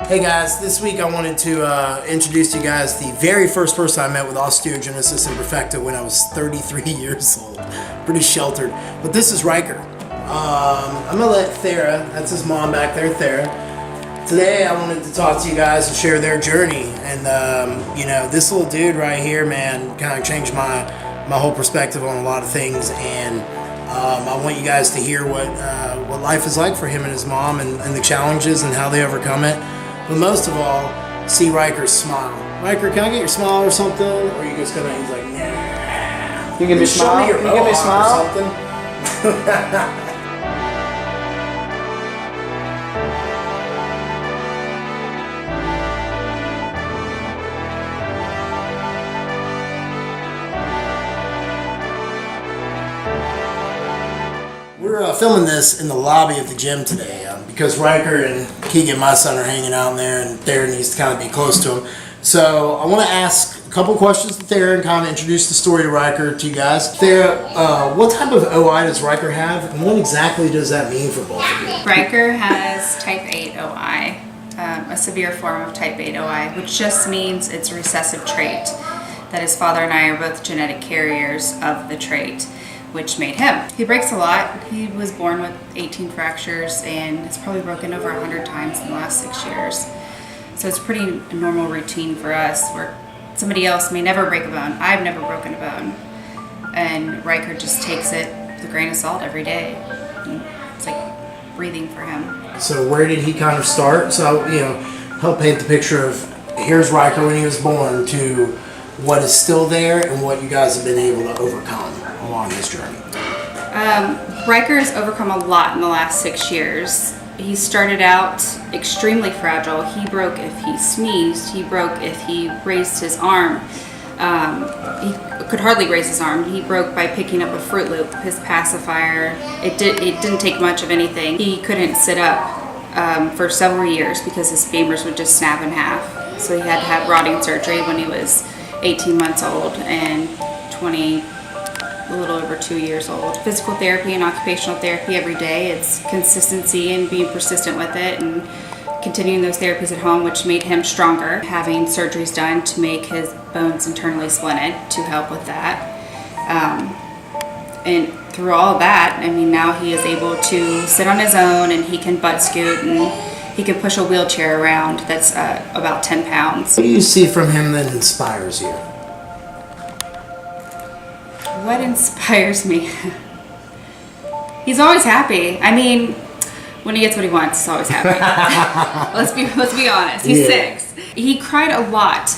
Hey guys, this week I wanted to introduce you guys the very first person I met with osteogenesis imperfecta when I was 33 years old. Pretty sheltered. But this is Ryker. I'm gonna let Thera, that's his mom back there, Thera. Today I wanted to talk to you guys and share their journey. And you know, this little dude right here, man, kind of changed my whole perspective on a lot of things. And I want you guys to hear what life is like for him and his mom and the challenges and how they overcome it. But most of all, see Ryker's smile. Ryker, can I get your smile or something? Or are you just gonna, he's like, nah. You give me a smile? Show me your you give me a smile? or something. We're filming this in the lobby of the gym today because Ryker and Keegan, my son, are hanging out in there, and Thera needs to kind of be close to him. So I want to ask a couple questions to Thera and kind of introduce the story to Ryker to you guys. Thera, what type of OI does Ryker have, and what exactly does that mean for both of you? Ryker has type 8 OI, a severe form of type 8 OI, which just means it's a recessive trait, that his father and I are both genetic carriers of the trait, which made him. He breaks a lot. He was born with 18 fractures and has probably broken over 100 times in the last 6 years. So it's pretty normal routine for us, where somebody else may never break a bone. I've never broken a bone. And Ryker just takes it with a grain of salt every day. And it's like breathing for him. So where did he kind of start? So, you know, help paint the picture of here's Ryker when he was born to what is still there and what you guys have been able to overcome along his journey. Ryker has overcome a lot in the last 6 years. He started out extremely fragile. He broke if he sneezed. He broke if he raised his arm. He could hardly raise his arm. He broke by picking up a Fruit Loop, his pacifier. It didn't take much of anything. He couldn't sit up for several years because his femurs would just snap in half. So he had to have rotting surgery when he was 18 months old and a little over 2 years old. Physical therapy and occupational therapy every day. It's consistency and being persistent with it and continuing those therapies at home, which made him stronger. Having surgeries done to make his bones internally splinted to help with that. And through all of that, I mean, now he is able to sit on his own, and he can butt scoot, and he can push a wheelchair around that's about 10 pounds. What do you see from him that inspires you? What inspires me? He's always happy. I mean, when he gets what he wants, he's always happy. let's be honest. He's 6. He cried a lot.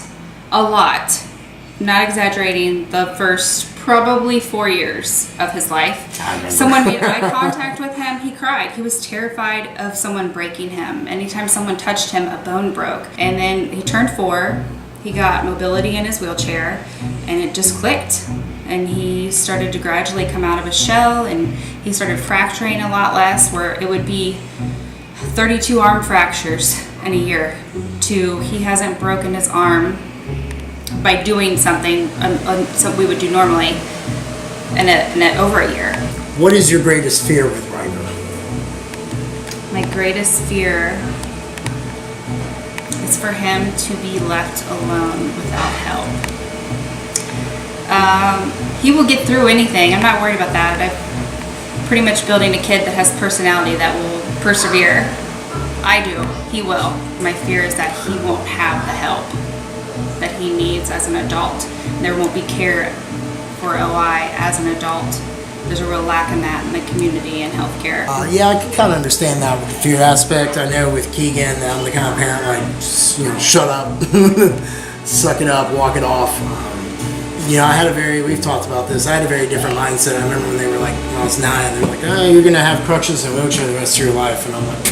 Not exaggerating. The first probably 4 years of his life. Someone made eye contact with him, he cried. He was terrified of someone breaking him. Anytime someone touched him, a bone broke. And then he turned 4. He got mobility in his wheelchair, and it just clicked. And he started to gradually come out of his shell, and he started fracturing a lot less, where it would be 32 arm fractures in a year to he hasn't broken his arm by doing something we would do normally in over a year. What is your greatest fear with Ryker? My greatest fear is for him to be left alone without help. He will get through anything. I'm not worried about that. I'm pretty much building a kid that has personality that will persevere. I do. He will. My fear is that he won't have the help that he needs as an adult. There won't be care for OI as an adult. There's a real lack in that in the community and healthcare. Yeah, I can kind of understand that with the fear aspect. I know with Keegan, I'm the kind of parent like, you know, shut up, suck it up, walk it off. You know, we've talked about this, I had a very different mindset. I remember when they were like, when I was 9, they were like, oh, you're going to have crutches and wheelchair the rest of your life. And I'm like,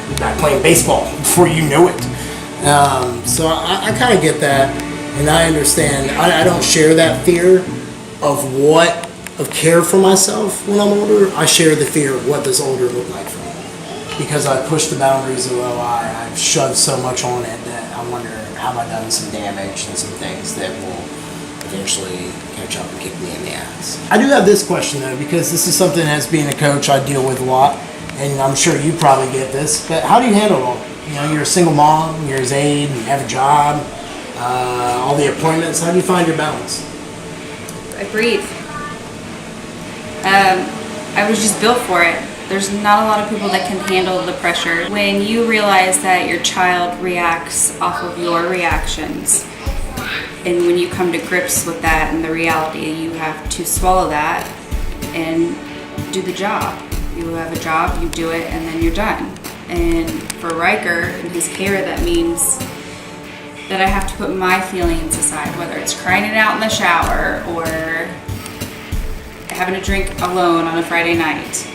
you're not playing baseball before you know it. So I kind of get that, and I understand. I don't share that fear of care for myself when I'm older. I share the fear of what does older look like for me. Because I've pushed the boundaries of OI, I've shoved so much on it that I wonder, have I done some damage and some things that will eventually catch up and kick me in the ass. I do have this question though, because this is something as being a coach I deal with a lot, and I'm sure you probably get this, but how do you handle You know, you're a single mom, you're his aide, you have a job, all the appointments. How do you find your balance? I breathe. I was just built for it. There's not a lot of people that can handle the pressure. When you realize that your child reacts off of your reactions, and when you come to grips with that and the reality, you have to swallow that and do the job. You have a job, you do it, and then you're done. And for Ryker and his care, that means that I have to put my feelings aside, whether it's crying it out in the shower or having a drink alone on a Friday night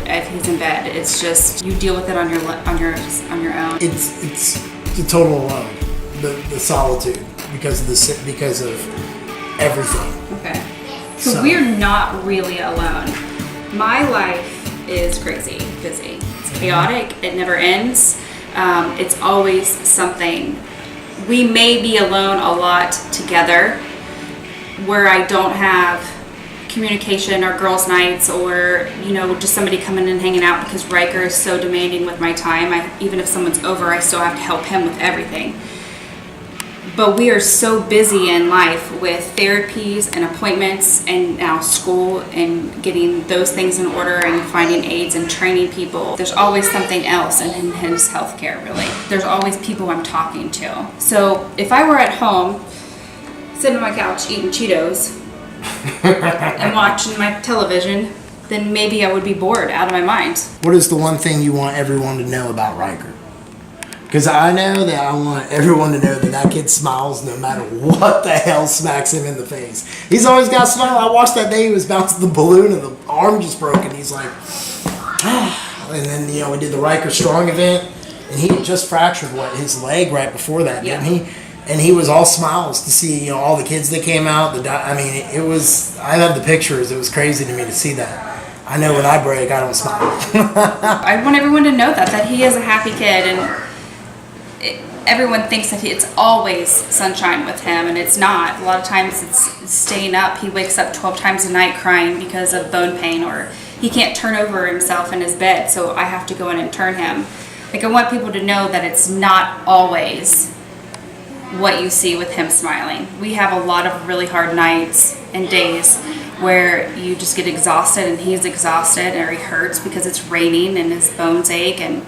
if he's in bed. It's just, you deal with it on your own. It's the total alone, the solitude because of everything. Okay. So we're not really alone. My life is crazy, busy. It's chaotic. It never ends. It's always something. We may be alone a lot together where I don't have communication or girls' nights or, just somebody coming and hanging out because Ryker is so demanding with my time. Even if someone's over, I still have to help him with everything. But we are so busy in life with therapies and appointments and now school and getting those things in order and finding aides and training people. There's always something else in his healthcare, really. There's always people I'm talking to. So if I were at home, sitting on my couch eating Cheetos and watching my television, then maybe I would be bored out of my mind. What is the one thing you want everyone to know about Ryker? Because I know that I want everyone to know that kid smiles no matter what the hell smacks him in the face. He's always got a smile. I watched that day he was bouncing the balloon and the arm just broke and he's like, ah. And then, we did the Ryker Strong event and he had just fractured his leg right before that, didn't he? And he was all smiles to see, all the kids that came out. It was, I have the pictures. It was crazy to me to see that. I know when I break, I don't smile. I want everyone to know that he is a happy kid, and everyone thinks that it's always sunshine with him, and it's not. A lot of times it's staying up. He wakes up 12 times a night crying because of bone pain, or he can't turn over himself in his bed, so I have to go in and turn him. I want people to know that it's not always what you see with him smiling. We have a lot of really hard nights and days where you just get exhausted, and he's exhausted, or he hurts because it's raining and his bones ache and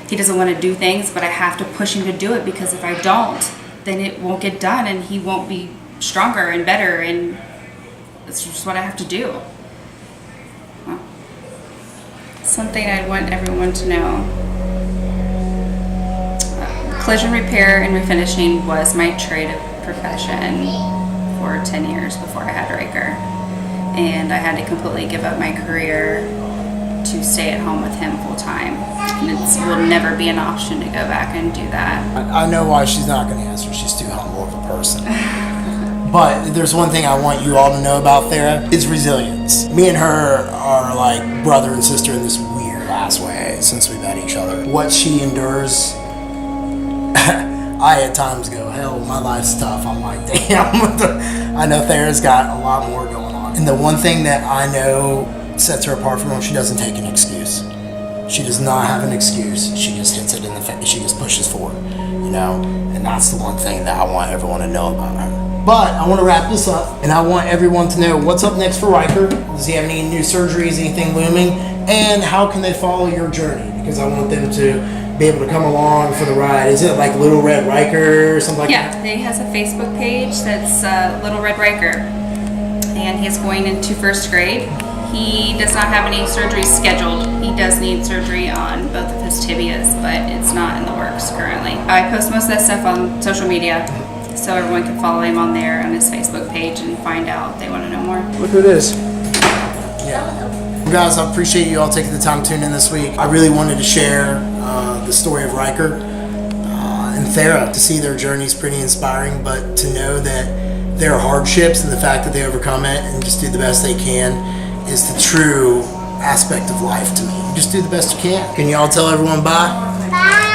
he doesn't want to do things, but I have to push him to do it, because if I don't, then it won't get done and he won't be stronger and better, and it's just what I have to do. Well, something I want everyone to know. Collision repair and refinishing was my trade profession for 10 years before I had Ryker, and I had to completely give up my career to stay at home with him full time. And it will never be an option to go back and do that. I know why she's not going to answer. She's too humble of a person. But there's one thing I want you all to know about Thera. It's resilience. Me and her are like brother and sister in this weird ass way since we met each other. What she endures, I at times go, hell, my life's tough. I'm like, damn. I know Thera's got a lot more going on. And the one thing that I know sets her apart from him, she doesn't take an excuse. She does not have an excuse. She just hits it in the face. She just pushes forward, and that's the one thing that I want everyone to know about her. But I want to wrap this up, and I want everyone to know what's up next for Ryker. Does he have any new surgeries, anything looming? And how can they follow your journey? Because I want them to be able to come along for the ride. Is it like Little Red Ryker or something like that? Yeah, he has a Facebook page that's Little Red Ryker, and he's going into first grade. He does not have any surgeries scheduled. He does need surgery on both of his tibias, but it's not in the works currently. I post most of that stuff on social media, so everyone can follow him on there on his Facebook page and find out if they want to know more. Look who it is. Yeah. Well, guys, I appreciate you all taking the time to tune in this week. I really wanted to share the story of Ryker and Thera. To see their journey is pretty inspiring, but to know that there are hardships and the fact that they overcome it and just do the best they can is the true aspect of life to me. You just do the best you can. Can you all tell everyone bye? Bye.